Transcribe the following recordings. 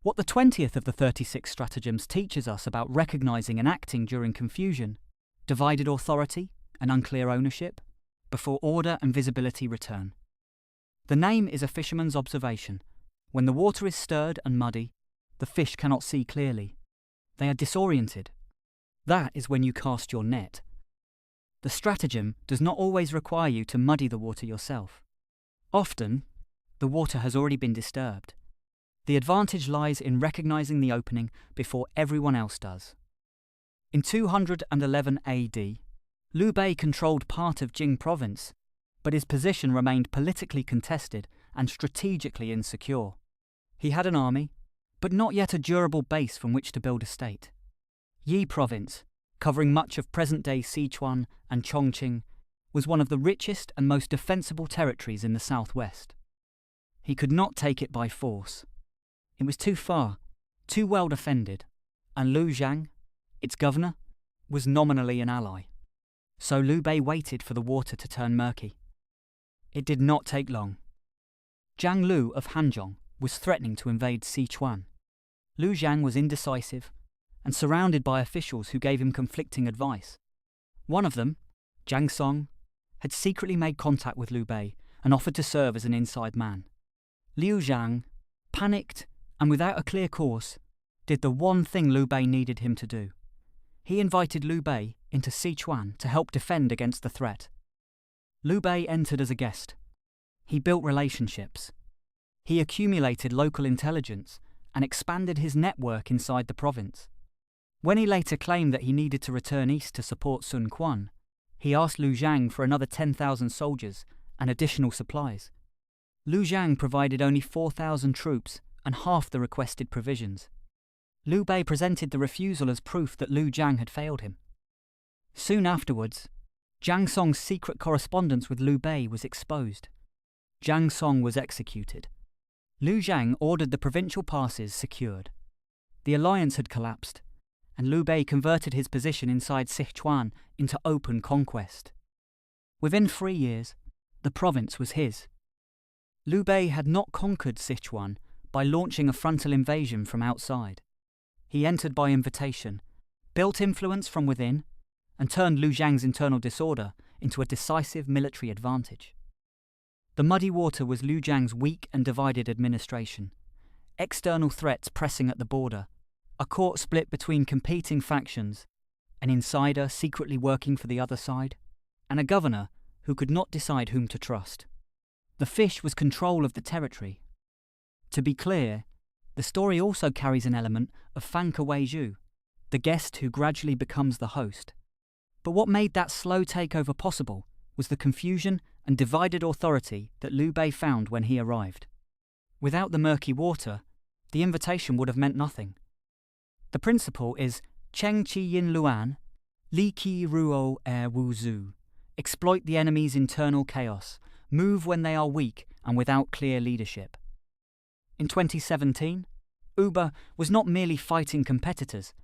What the 20th of the 36 Stratagems teaches us about recognizing and acting during confusion, divided authority and unclear ownership, before order and visibility return. The name is a fisherman's observation. When the water is stirred and muddy, the fish cannot see clearly. They are disoriented. That is when you cast your net. The stratagem does not always require you to muddy the water yourself. Often, the water has already been disturbed. The advantage lies in recognizing the opening before everyone else does. In 211 AD, Liu Bei controlled part of Jing Province, but his position remained politically contested and strategically insecure. He had an army, but not yet a durable base from which to build a state. Yi Province, covering much of present-day Sichuan and Chongqing, was one of the richest and most defensible territories in the southwest. He could not take it by force. It was too far, too well defended, and Liu Zhang, its governor, was nominally an ally. So Liu Bei waited for the water to turn murky. It did not take long. Zhang Lu of Hanzhong was threatening to invade Sichuan. Liu Zhang was indecisive and surrounded by officials who gave him conflicting advice. One of them, Zhang Song, had secretly made contact with Liu Bei and offered to serve as an inside man. Liu Zhang, panicked and without a clear course, did the one thing Liu Bei needed him to do. He invited Liu Bei into Sichuan to help defend against the threat. Liu Bei entered as a guest. He built relationships. He accumulated local intelligence and expanded his network inside the province. When he later claimed that he needed to return east to support Sun Quan, he asked Liu Zhang for another 10,000 soldiers and additional supplies. Liu Zhang provided only 4,000 troops and half the requested provisions. Liu Bei presented the refusal as proof that Liu Zhang had failed him. Soon afterwards, Zhang Song's secret correspondence with Liu Bei was exposed. Zhang Song was executed. Liu Zhang ordered the provincial passes secured. The alliance had collapsed, and Liu Bei converted his position inside Sichuan into open conquest. Within 3 years, the province was his. Liu Bei had not conquered Sichuan by launching a frontal invasion from outside. He entered by invitation, built influence from within, and turned Liu Zhang's internal disorder into a decisive military advantage. The muddy water was Liu Zhang's weak and divided administration. External threats pressing at the border, a court split between competing factions, an insider secretly working for the other side, and a governor who could not decide whom to trust. The fish was control of the territory. To be clear, the story also carries an element of fan Weizhu, the guest who gradually becomes the host. But what made that slow takeover possible was the confusion and divided authority that Liu Bei found when he arrived. Without the murky water, the invitation would have meant nothing. The principle is Cheng Qi Yin Luan, Li Qi Ruo Wu Zhu. Exploit the enemy's internal chaos, move when they are weak and without clear leadership. In 2017, Uber was not merely fighting competitors,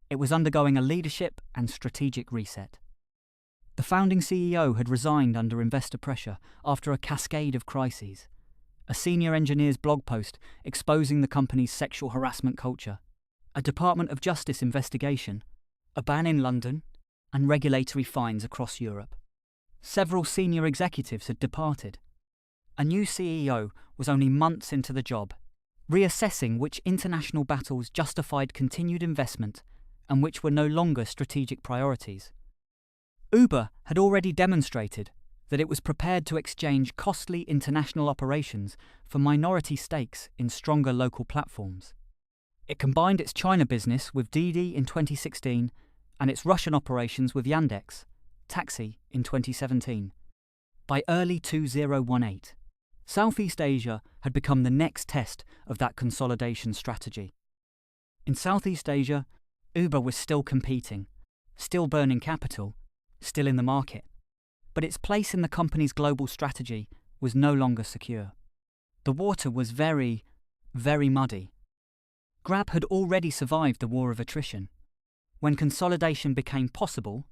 it was undergoing a leadership and strategic reset. The founding CEO had resigned under investor pressure after a cascade of crises. A senior engineer's blog post exposing the company's sexual harassment culture, a Department of Justice investigation, a ban in London, and regulatory fines across Europe. Several senior executives had departed. A new CEO was only months into the job, reassessing which international battles justified continued investment and which were no longer strategic priorities. Uber had already demonstrated that it was prepared to exchange costly international operations for minority stakes in stronger local platforms. It combined its China business with Didi in 2016 and its Russian operations with Yandex, Taxi, in 2017. By early 2018, Southeast Asia had become the next test of that consolidation strategy. In Southeast Asia, Uber was still competing, still burning capital, still in the market, but its place in the company's global strategy was no longer secure. The water was very, very muddy. Grab had already survived the war of attrition. When consolidation became possible,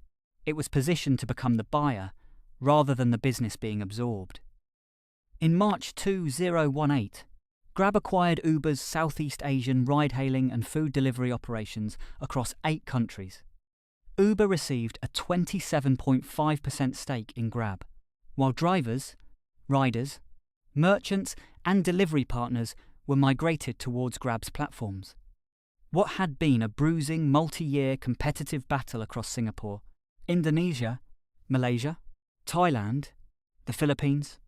it was positioned to become the buyer rather than the business being absorbed. In March 2018, Grab acquired Uber's Southeast Asian ride-hailing and food delivery operations across 8 countries. Uber received a 27.5% stake in Grab, while drivers, riders, merchants and delivery partners were migrated towards Grab's platforms. What had been a bruising multi-year competitive battle across Singapore, Indonesia, Malaysia, Thailand, the Philippines,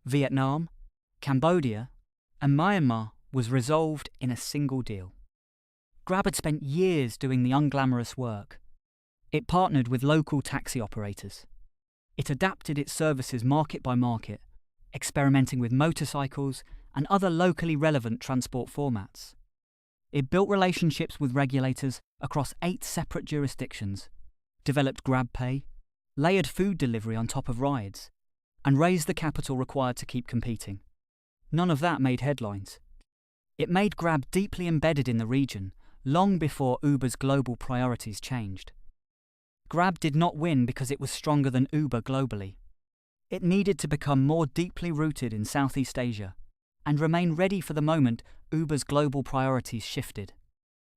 Vietnam, Cambodia, and Myanmar was resolved in a single deal. Grab had spent years doing the unglamorous work. It partnered with local taxi operators. It adapted its services market by market, experimenting with motorcycles and other locally relevant transport formats. It built relationships with regulators across 8 separate jurisdictions, developed GrabPay, layered food delivery on top of rides, and raised the capital required to keep competing. None of that made headlines. It made Grab deeply embedded in the region, long before Uber's global priorities changed. Grab did not win because it was stronger than Uber globally. It needed to become more deeply rooted in Southeast Asia and remain ready for the moment Uber's global priorities shifted.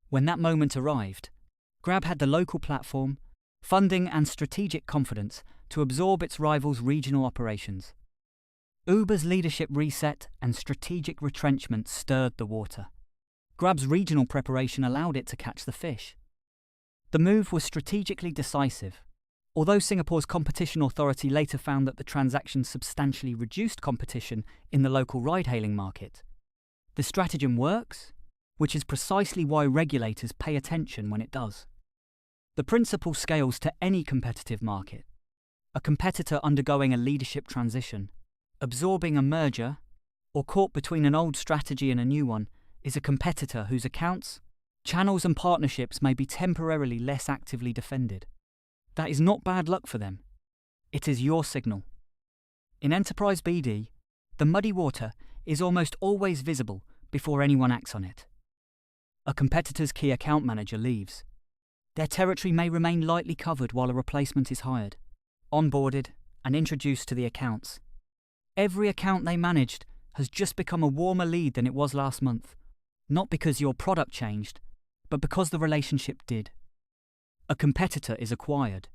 When that moment arrived, Grab had the local platform, funding and strategic confidence to absorb its rivals' regional operations. Uber's leadership reset and strategic retrenchment stirred the water. Grab's regional preparation allowed it to catch the fish. The move was strategically decisive. Although Singapore's competition authority later found that the transaction substantially reduced competition in the local ride-hailing market, the stratagem works, which is precisely why regulators pay attention when it does. The principle scales to any competitive market. A competitor undergoing a leadership transition, absorbing a merger, or caught between an old strategy and a new one is a competitor whose accounts, channels and partnerships may be temporarily less actively defended. That is not bad luck for them. It is your signal. In enterprise BD, the muddy water is almost always visible before anyone acts on it. A competitor's key account manager leaves. Their territory may remain lightly covered while a replacement is hired, onboarded, and introduced to the accounts. Every account they managed has just become a warmer lead than it was last month, not because your product changed, but because the relationship did. A competitor is acquired.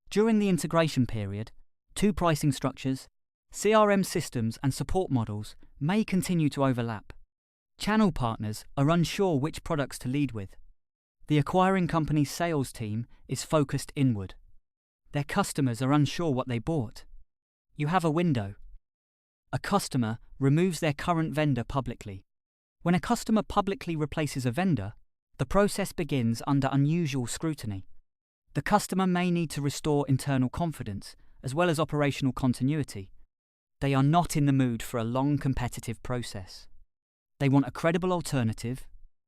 During the integration period, 2 pricing structures, CRM systems and support models may continue to overlap. Channel partners are unsure which products to lead with. The acquiring company's sales team is focused inward. Their customers are unsure what they bought. You have a window. A customer removes their current vendor publicly. When a customer publicly replaces a vendor, the process begins under unusual scrutiny. The customer may need to restore internal confidence, as well as operational continuity. They are not in the mood for a long competitive process. They want a credible alternative,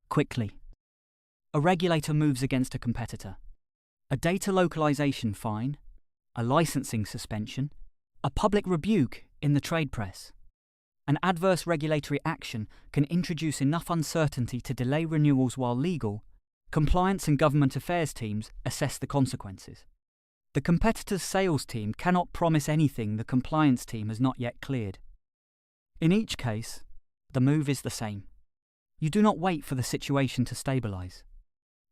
quickly. A regulator moves against a competitor. A data localization fine, a licensing suspension, a public rebuke in the trade press. An adverse regulatory action can introduce enough uncertainty to delay renewals while legal, compliance and government affairs teams assess the consequences. The competitor's sales team cannot promise anything the compliance team has not yet cleared. In each case, the move is the same. You do not wait for the situation to stabilize.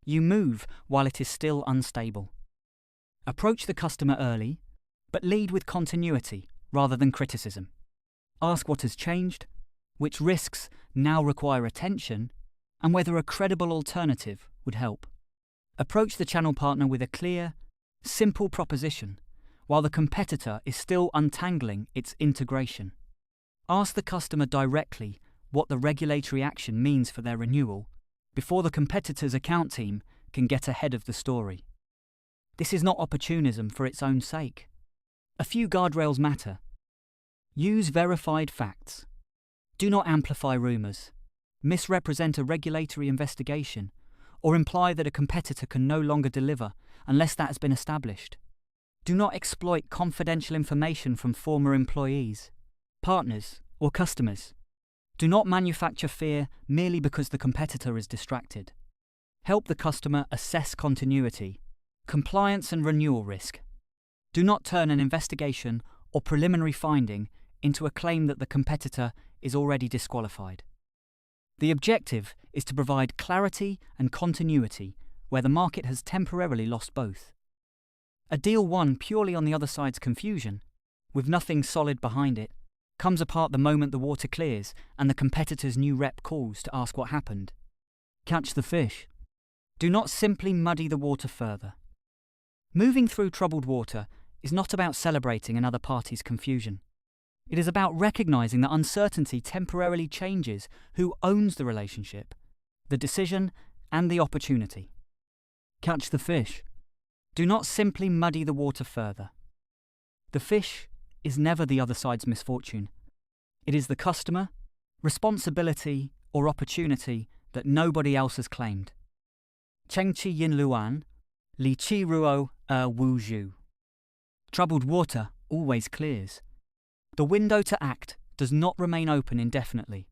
You move while it is still unstable. Approach the customer early, but lead with continuity rather than criticism. Ask what has changed, which risks now require attention, and whether a credible alternative would help. Approach the channel partner with a clear, simple proposition, while the competitor is still untangling its integration. Ask the customer directly what the regulatory action means for their renewal before the competitor's account team can get ahead of the story. This is not opportunism for its own sake. A few guardrails matter. Use verified facts. Do not amplify rumours, misrepresent a regulatory investigation, or imply that a competitor can no longer deliver unless that has been established. Do not exploit confidential information from former employees, partners, or customers. Do not manufacture fear merely because the competitor is distracted. Help the customer assess continuity, compliance and renewal risk. Do not turn an investigation or preliminary finding into a claim that the competitor is already disqualified. The objective is to provide clarity and continuity where the market has temporarily lost both. A deal won purely on the other side's confusion, with nothing solid behind it, comes apart the moment the water clears and the competitor's new rep calls to ask what happened. Catch the fish. Do not simply muddy the water further. Moving through troubled water is not about celebrating another party's confusion. It is about recognizing that uncertainty temporarily changes who owns the relationship, the decision, and the opportunity. Catch the fish. Do not simply muddy the water further. The fish is never the other side's misfortune. It is the customer, responsibility, or opportunity that nobody else has claimed. Cheng Qi Yin Luan, Li Qi Ruo Wu Zhu. Troubled water always clears. The window to act does not remain open indefinitely.